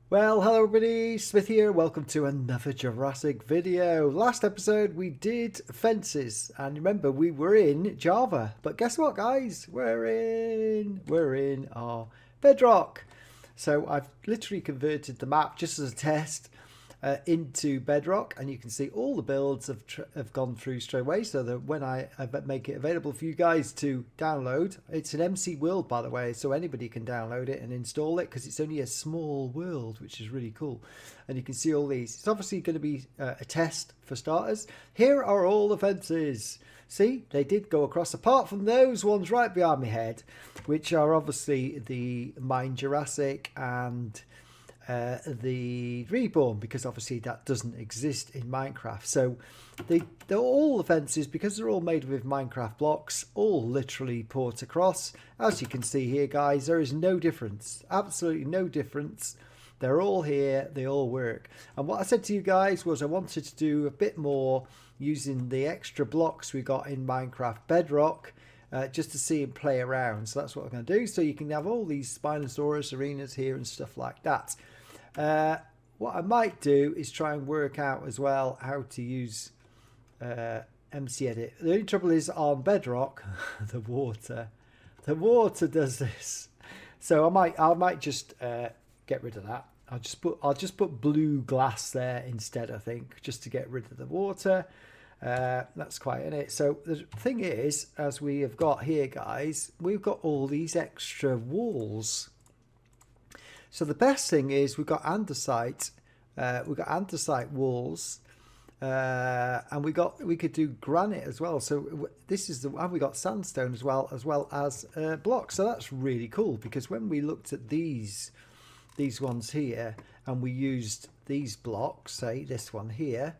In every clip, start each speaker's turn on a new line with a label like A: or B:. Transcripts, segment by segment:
A: Well, hello everybody, Smith here. Welcome to another Jurassic video. Last episode we did fences, and remember we were in Java. But guess what, guys? We're in our Bedrock. So I've literally converted the map just as a test into Bedrock, and you can see all the builds have gone through straight away, so that when I make it available for you guys to download, it's an MC world, by the way, so anybody can download it and install it because it's only a small world, which is really cool. And you can see all these. It's obviously going to be a test for starters. Here are all the fences. See, they did go across, apart from those ones right behind my head, which are obviously the MineJurassic and the Reborn, because obviously that doesn't exist in Minecraft. So they're all the fences, because they're all made with Minecraft blocks, all literally port across. As you can see here, guys, there is no difference, absolutely no difference. They're all here, they all work. And what I said to you guys was I wanted to do a bit more using the extra blocks we got in Minecraft Bedrock, just to see and play around. So that's what I'm going to do. So you can have all these Spinosaurus arenas here and stuff like that. What I might do is try and work out as well how to use MC Edit. The only trouble is on Bedrock, the water does this. So I might just get rid of that. I'll just put blue glass there instead, I think, just to get rid of the water. That's quite in it. So the thing is, as we have got here, guys, we've got all these extra walls. So the best thing is we've got andesite walls, and we could do granite as well. So this is and we got sandstone as well as blocks. So that's really cool, because when we looked at these ones here and we used these blocks, say this one here,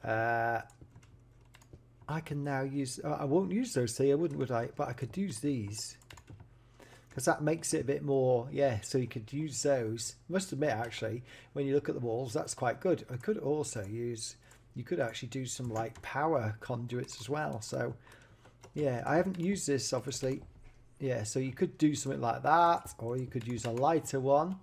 A: I can now use, I won't use those here, would I? But I could use these, because that makes it a bit more, yeah, so you could use those. I must admit, actually, when you look at the walls, that's quite good. I could also use, you could actually do some like power conduits as well. So yeah, I haven't used this, obviously. Yeah, so you could do something like that, or you could use a lighter one.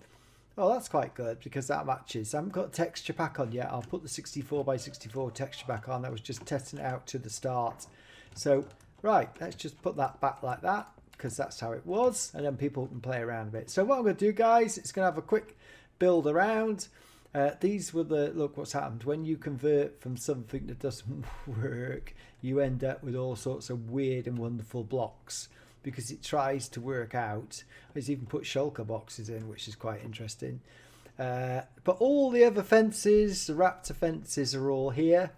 A: Oh, that's quite good, because that matches. I haven't got texture pack on yet. I'll put the 64x64 texture pack on. I was just testing it out to the start. So, right, let's just put that back like that, because that's how it was, and then people can play around a bit. So what I'm going to do, guys, is going to have a quick build around. These were look what's happened. When you convert from something that doesn't work, you end up with all sorts of weird and wonderful blocks, because it tries to work out. It's even put shulker boxes in, which is quite interesting. But all the other fences, the Raptor fences, are all here.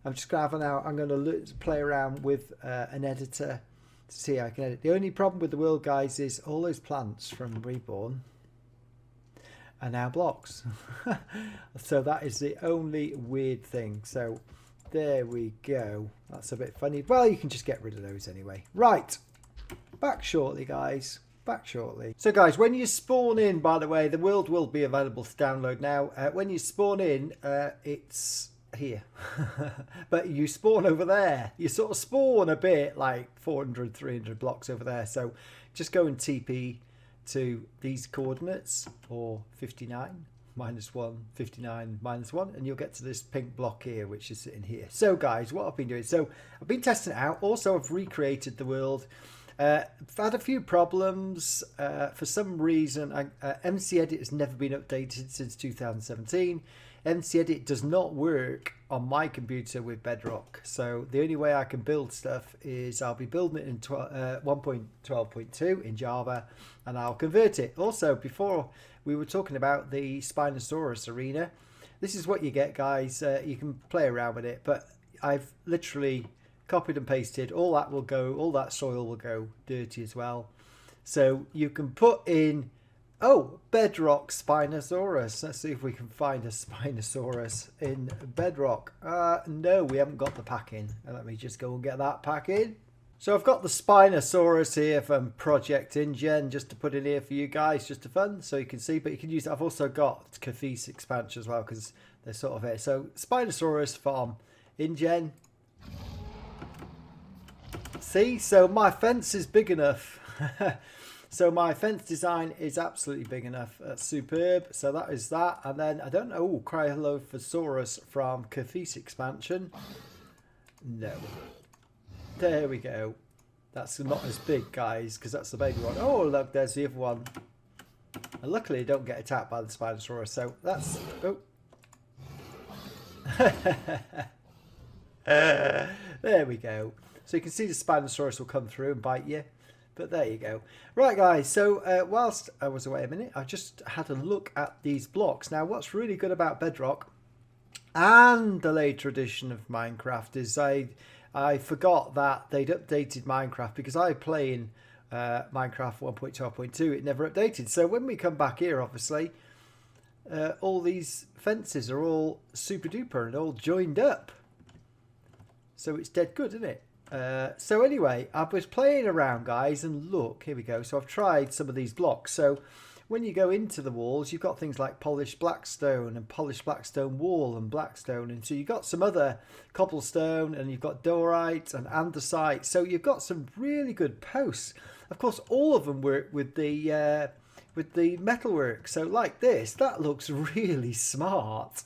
A: I'm just going to have I'm going to play around with an editor to see how I can edit. The only problem with the world, guys, is all those plants from Reborn are now blocks. So that is the only weird thing. So there we go. That's a bit funny. Well, you can just get rid of those anyway. Right. Back shortly, guys. Back shortly. So, guys, when you spawn in, by the way, the world will be available to download now. When you spawn in, it's here. But you spawn over there. You sort of spawn a bit like 400, 300 blocks over there. So just go and TP to these coordinates, or 59 -1, 59 -1, and you'll get to this pink block here, which is sitting here. So, guys, what I've been doing, so I've been testing it out. Also, I've recreated the world. I've had a few problems. For some reason, MC Edit has never been updated since 2017. MC Edit does not work on my computer with Bedrock. So the only way I can build stuff is I'll be building it in 1.12.2 in Java, and I'll convert it. Also, before we were talking about the Spinosaurus arena, this is what you get, guys. You can play around with it, but I've literally copied and pasted. All that will go, all that soil will go dirty as well. So you can put in, oh, Bedrock Spinosaurus. Let's see if we can find a Spinosaurus in Bedrock. No, we haven't got the pack in. Let me just go and get that pack in. So I've got the Spinosaurus here from Project InGen, just to put in here for you guys, just for fun, so you can see. But you can use, I've also got Cafese expansion as well, because they're sort of here. So Spinosaurus from InGen. See, so my fence is big enough. So my fence design is absolutely big enough. That's superb. So that is that. And then, I don't know, oh, Cryolophosaurus from Cafis expansion. No. There we go. That's not as big, guys, because that's the baby one. Oh, look, there's the other one. And luckily, I don't get attacked by the Spinosaurus. So that's... Oh. There we go. So you can see the Spinosaurus will come through and bite you. But there you go. Right, guys, so whilst I was away a minute, I just had a look at these blocks. Now, what's really good about Bedrock and the later edition of Minecraft is I forgot that they'd updated Minecraft, because I play in Minecraft 1.12.2. It never updated. So when we come back here, obviously, all these fences are all super duper and all joined up. So it's dead good, isn't it? So anyway, I was playing around, guys, and look, here we go. So I've tried some of these blocks. So when you go into the walls, you've got things like polished blackstone and polished blackstone wall and blackstone. And so you've got some other cobblestone, and you've got diorite and andesite. So you've got some really good posts. Of course, all of them work with the metalwork. So like this, that looks really smart,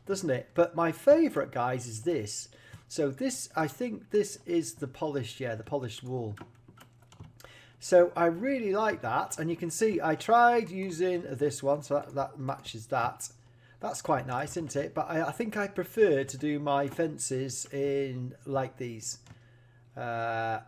A: doesn't it? But my favourite, guys, is this. So this, I think this is the polished, yeah, the polished wall. So I really like that. And you can see I tried using this one, so that matches that. That's quite nice, isn't it? But I think I prefer to do my fences in like these. And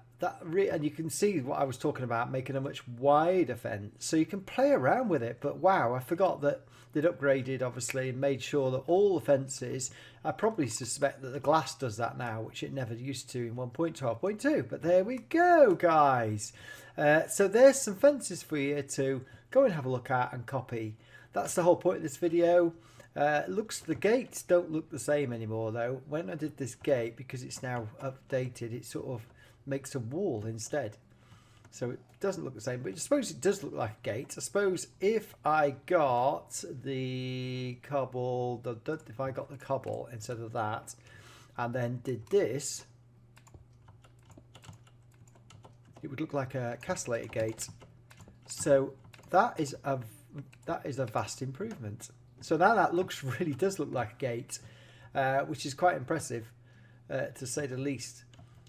A: you can see what I was talking about, making a much wider fence. So you can play around with it. But wow, I forgot that they'd upgraded, obviously, and made sure that all the fences, I probably suspect that the glass does that now, which it never used to in 1.12.2. But there we go, guys. So there's some fences for you to go and have a look at and copy. That's the whole point of this video. The gates don't look the same anymore, though. When I did this gate, because it's now updated, it sort of makes a wall instead. So it doesn't look the same, but I suppose it does look like a gate. I suppose if I got the cobble, if I got the cobble instead of that, and then did this, it would look like a castellated gate. So that is a vast improvement. So now that really does look like a gate, which is quite impressive, to say the least.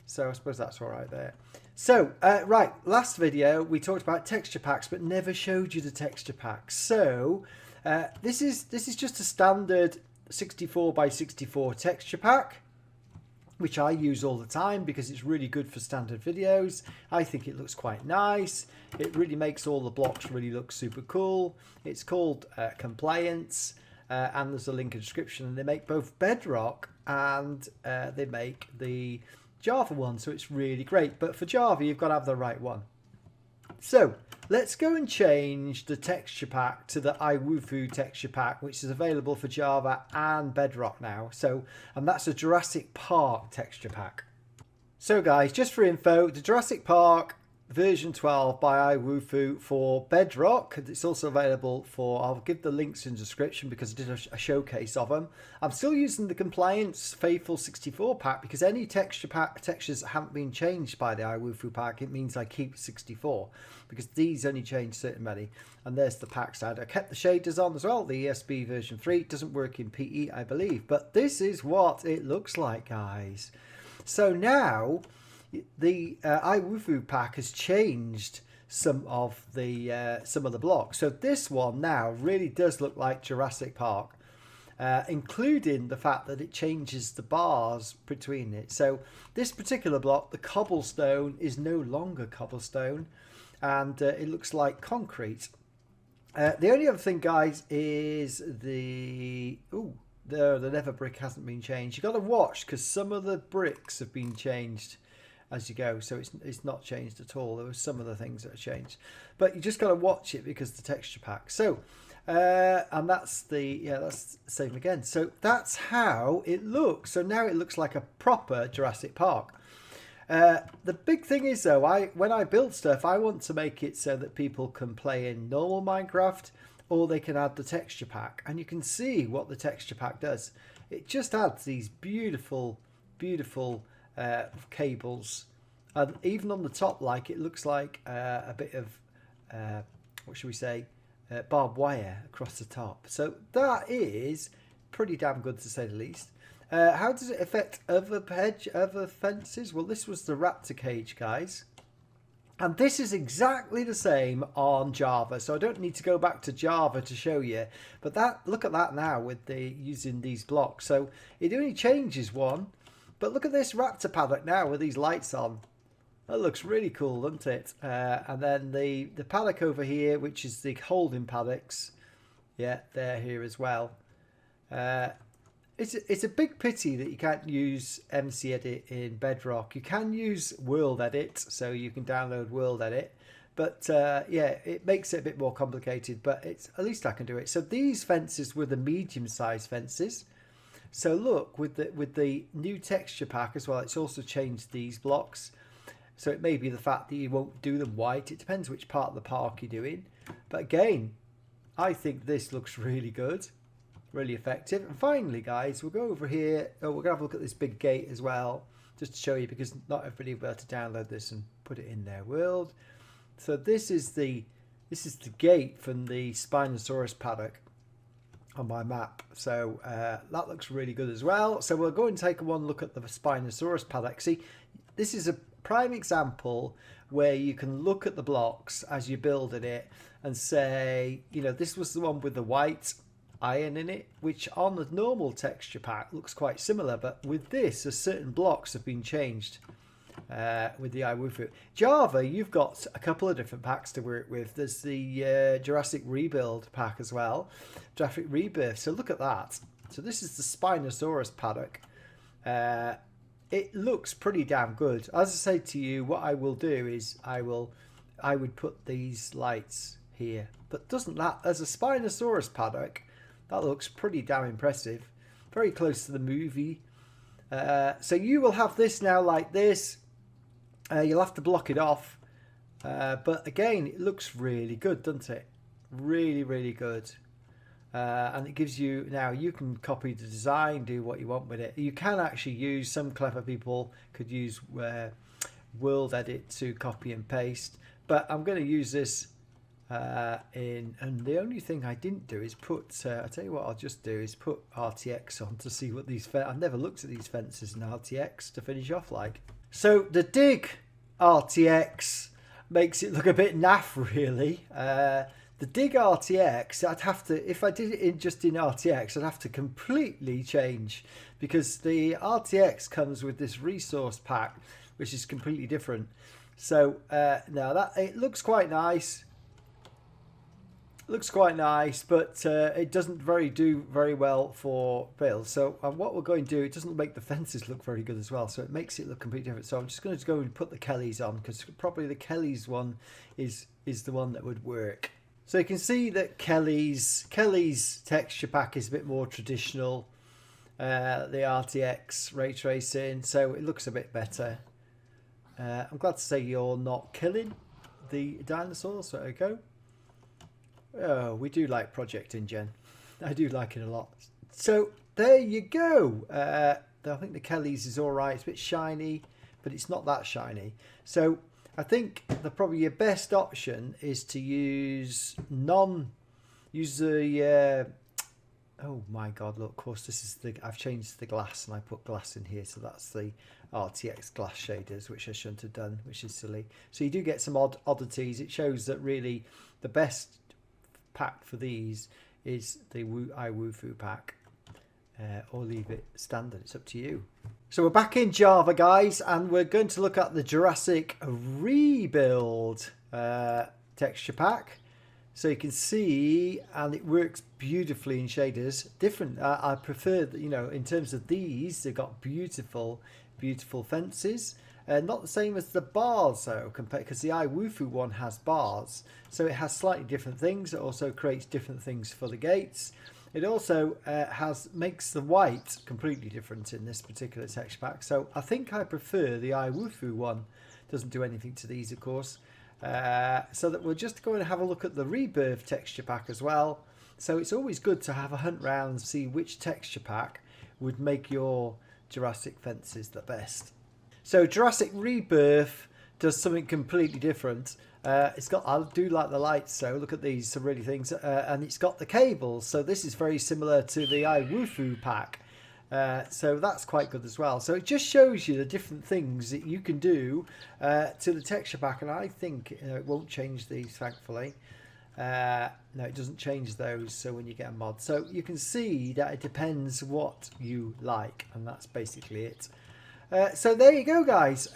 A: So I suppose that's all right there. So, right, last video we talked about texture packs, but never showed you the texture packs. So, this is just a standard 64 by 64 texture pack, which I use all the time because it's really good for standard videos. I think it looks quite nice. It really makes all the blocks really look super cool. It's called Compliance, and there's a link in the description. And they make both Bedrock and they make the Java one, so it's really great. But for Java, you've got to have the right one. So let's go and change the texture pack to the iWufei texture pack, which is available for Java and Bedrock now. And that's a Jurassic Park texture pack. So guys, just for info, the Jurassic Park version 12 by iWufei for Bedrock. It's also available for, I'll give the links in the description because I did a showcase of them. I'm still using the Compliance Faithful 64 pack because any textures haven't been changed by the iWufei pack. It means I keep 64 because these only change certain many. And there's the pack side. I kept the shaders on as well. The ESB version 3 doesn't work in PE, I believe, but this is what it looks like, guys. So now the iWufei pack has changed some of the blocks. So this one now really does look like Jurassic Park, including the fact that it changes the bars between it. So this particular block, the cobblestone, is no longer cobblestone, and it looks like concrete. The only other thing, guys, is the nether brick hasn't been changed. You've got to watch because some of the bricks have been changed as you go, so it's not changed at all. There were some of the things that have changed, but you just got to watch it because the texture pack. So and that's that's the same again. So that's how it looks. So now it looks like a proper Jurassic Park. The big thing is though, when I build stuff, I want to make it so that people can play in normal Minecraft or they can add the texture pack, and you can see what the texture pack does. It just adds these beautiful cables, and even on the top, like, it looks like a bit of what should we say, barbed wire across the top. So that is pretty damn good, to say the least. How does it affect other fences? Well, this was the Raptor Cage, guys. And this is exactly the same on Java, so I don't need to go back to Java to show you. But that, look at that now with using these blocks. So it only changes one, but look at this Raptor paddock now with these lights on. That looks really cool, doesn't it? And then the paddock over here, which is the holding paddocks, yeah, they're here as well. It's a big pity that you can't use MC Edit in Bedrock. You can use World Edit, so you can download World Edit. But yeah, it makes it a bit more complicated, but at least I can do it. So these fences were the medium-sized fences. So look, with the new texture pack as well, it's also changed these blocks. So it may be the fact that you won't do them white. It depends which part of the park you're doing. But again, I think this looks really good. Really effective. And finally, guys, we'll go over here. Oh, we're gonna have a look at this big gate as well, just to show you, because not everybody will be able to download this and put it in their world. So this is the gate from the Spinosaurus Paddock on my map. So that looks really good as well. So we'll go and take one look at the Spinosaurus Paddock. See, this is a prime example where you can look at the blocks as you're building it and say, you know, this was the one with the white iron in it, which on the normal texture pack looks quite similar, but with this, certain blocks have been changed with the iWufei. Java, you've got a couple of different packs to work with. There's the Jurassic Rebuild pack as well, Jurassic Rebirth. So look at that. So this is the Spinosaurus Paddock. It looks pretty damn good. As I say to you, what I will do is I would put these lights here, but doesn't that, as a Spinosaurus Paddock, that looks pretty damn impressive. Very close to the movie. So you will have this now like this. You'll have to block it off. But again, it looks really good, doesn't it? Really, really good. And it gives you, now you can copy the design, do what you want with it. You can actually use, some clever people could use World Edit to copy and paste. But I'm going to use this and the only thing I didn't do is put I'll tell you what I'll just do is put RTX on to see what these I've never looked at these fences in RTX to finish off like. So the dig RTX makes it look a bit naff, really. The dig RTX, I'd have to, if I did it just in RTX, I'd have to completely change, because the RTX comes with this resource pack which is completely different. So now that it looks quite nice. Looks quite nice, but it doesn't do very well for builds. So what we're going to do, it doesn't make the fences look very good as well, so it makes it look completely different. So I'm just going to go and put the Kellys on, because probably the Kellys one is the one that would work. So you can see that Kelly's texture pack is a bit more traditional. The RTX ray tracing, so it looks a bit better. I'm glad to say you're not killing the dinosaurs. So there you go. Oh, we do like Project InGen. I do like it a lot. So there you go. I think the Kellys is all right. It's a bit shiny, but it's not that shiny. So I think probably your best option is to use the. Oh my God! Look, of course, this is I've changed the glass and I put glass in here, so that's the RTX glass shaders, which I shouldn't have done, which is silly. So you do get some oddities. It shows that really the best pack for these is the iWufei pack, or leave it standard. It's up to you. So we're back in Java, guys, and we're going to look at the Jurassic Rebuild texture pack. So you can see, and it works beautifully in shaders. Different. I prefer that, you know, in terms of these, they've got beautiful fences. Not the same as the bars though, because the iWufei one has bars, so it has slightly different things. It also creates different things for the gates. It also makes the white completely different in this particular texture pack. So I think I prefer the iWufei one. Doesn't do anything to these, of course. So that we're just going to have a look at the Rebirth texture pack as well. So it's always good to have a hunt round and see which texture pack would make your Jurassic fences the best. So Jurassic Rebirth does something completely different. It's got, I do like the lights, so look at these, some really things, and it's got the cables, so this is very similar to the iWufei pack, so that's quite good as well. So it just shows you the different things that you can do to the texture pack, and I think it won't change these, thankfully. No, it doesn't change those, so when you get a mod, so you can see that it depends what you like, and that's basically it. So there you go, guys.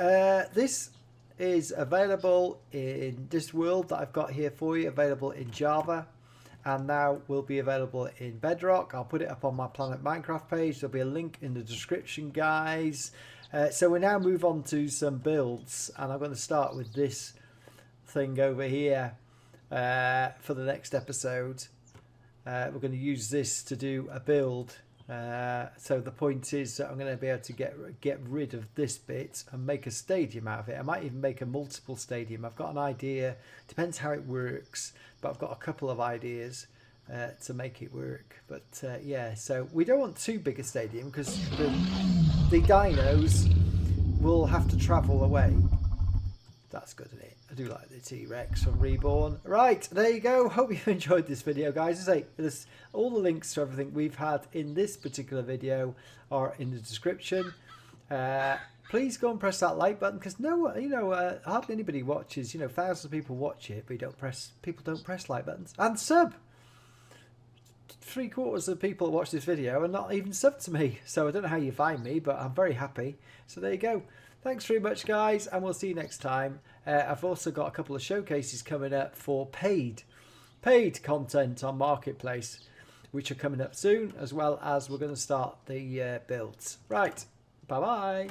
A: This is available in this world that I've got here for you, available in Java, and now will be available in Bedrock. I'll put it up on my Planet Minecraft page. There'll be a link in the description, guys. So we now move on to some builds, and I'm going to start with this thing over here for the next episode. We're going to use this to do a build. So the point is that I'm going to be able to get rid of this bit and make a stadium out of it. I might even make a multiple stadium. I've got an idea, depends how it works, but I've got a couple of ideas to make it work. But yeah, so we don't want too big a stadium because the dinos will have to travel away. That's good, isn't it? I do like the T-Rex from Reborn. Right, there you go. Hope you enjoyed this video, guys. As I say, all the links to everything we've had in this particular video are in the description. Please go and press that like button, because hardly anybody watches. You know, thousands of people watch it, but people don't press like buttons. And sub. 3/4 of people that watch this video are not even subbed to me, so I don't know how you find me, but I'm very happy. So there you go. Thanks very much, guys, and we'll see you next time. I've also got a couple of showcases coming up for paid content on Marketplace, which are coming up soon, as well as we're going to start the builds. Right, bye-bye.